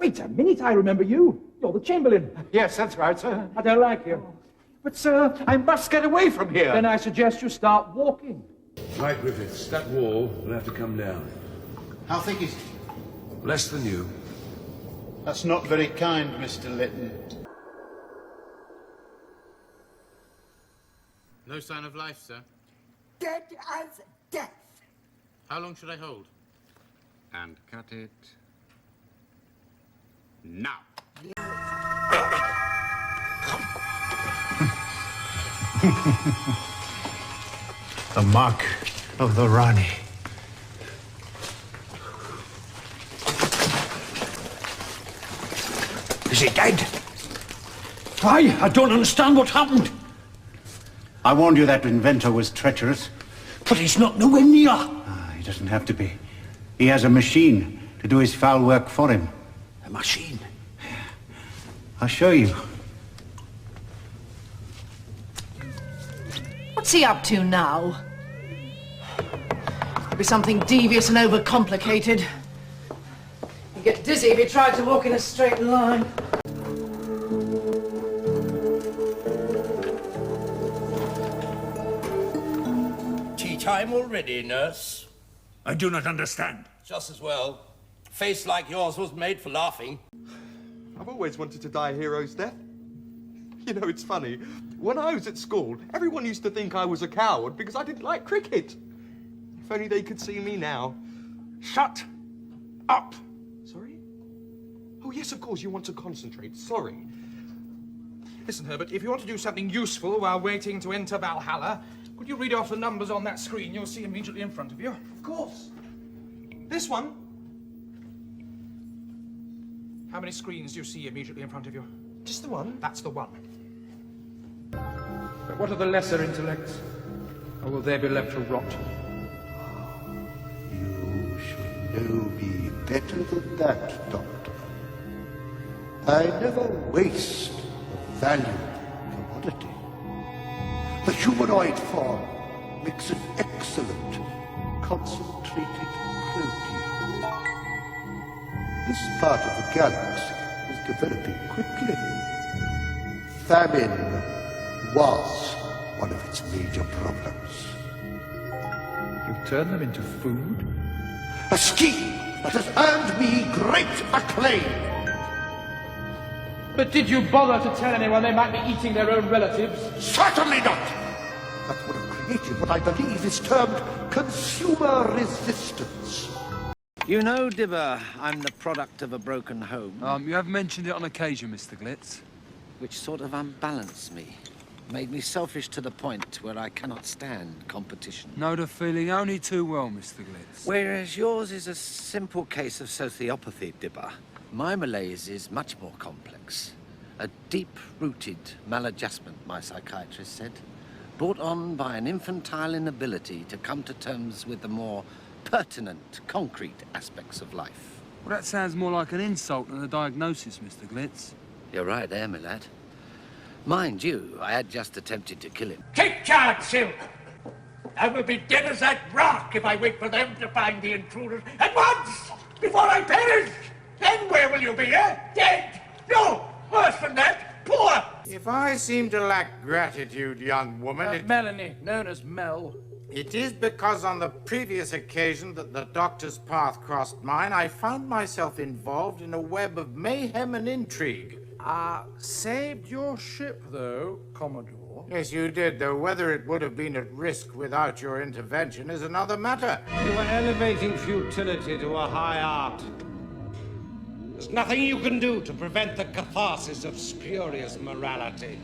Wait a minute, I remember you. You're the Chamberlain. Yes, that's right, sir. I don't like you. But, sir, I must get away from here. Then I suggest you start walking. Right, Griffiths, that wall will have to come down. How thick is it? Less than you. That's not very kind, Mr. Lytton. No sign of life, sir. Dead as death. How long should I hold? And cut it now. The mark of the Rani. Is he dead? Why? I don't understand what happened. I warned you that inventor was treacherous. But he's not nowhere near. He doesn't have to be. He has a machine to do his foul work for him. A machine. I'll show you. What's he up to now? Could be something devious and overcomplicated. He'd get dizzy if he tried to walk in a straight line. Tea time already, nurse? I do not understand. Just as well. Face like yours was made for laughing. I've always wanted to die a hero's death. You know, it's funny. When I was at school, everyone used to think I was a coward because I didn't like cricket. If only they could see me now. Shut up! Sorry? Oh, yes, of course, you want to concentrate. Sorry. Listen, Herbert, if you want to do something useful while waiting to enter Valhalla, could you read off the numbers on that screen you'll see immediately in front of you? Of course. This one. How many screens do you see immediately in front of you? Just the one? That's the one. But what of the lesser intellects? Or will they be left to rot? You should know me better than that, Doctor. I never waste a valuable commodity. The humanoid form makes an excellent concentrated protein. This part of the galaxy is developing quickly. Famine was one of its major problems. You turn them into food? A scheme that has earned me great acclaim. But did you bother to tell anyone they might be eating their own relatives? Certainly not! That would have created what I believe is termed consumer resistance. You know, Dibber, I'm the product of a broken home. You have mentioned it on occasion, Mr. Glitz. Which sort of unbalanced me. Made me selfish to the point where I cannot stand competition. Know the feeling only too well, Mr. Glitz. Whereas yours is a simple case of sociopathy, Dibber, my malaise is much more complex. A deep-rooted maladjustment, my psychiatrist said, brought on by an infantile inability to come to terms with the more pertinent, concrete aspects of life. Well, that sounds more like an insult than a diagnosis, Mr. Glitz. You're right there, my lad. Mind you, I had just attempted to kill him. Take charge, Silk! I will be dead as that rock if I wait for them to find the intruders at once, before I perish! Then where will you be, eh? Dead? No! Worse than that, poor! If I seem to lack gratitude, young woman, Melanie, known as Mel. it is because on the previous occasion that the doctor's path crossed mine, I found myself involved in a web of mayhem and intrigue. Saved your ship, though, Commodore. Yes, you did, though whether it would have been at risk without your intervention is another matter. You are elevating futility to a high art. There's nothing you can do to prevent the catharsis of spurious morality.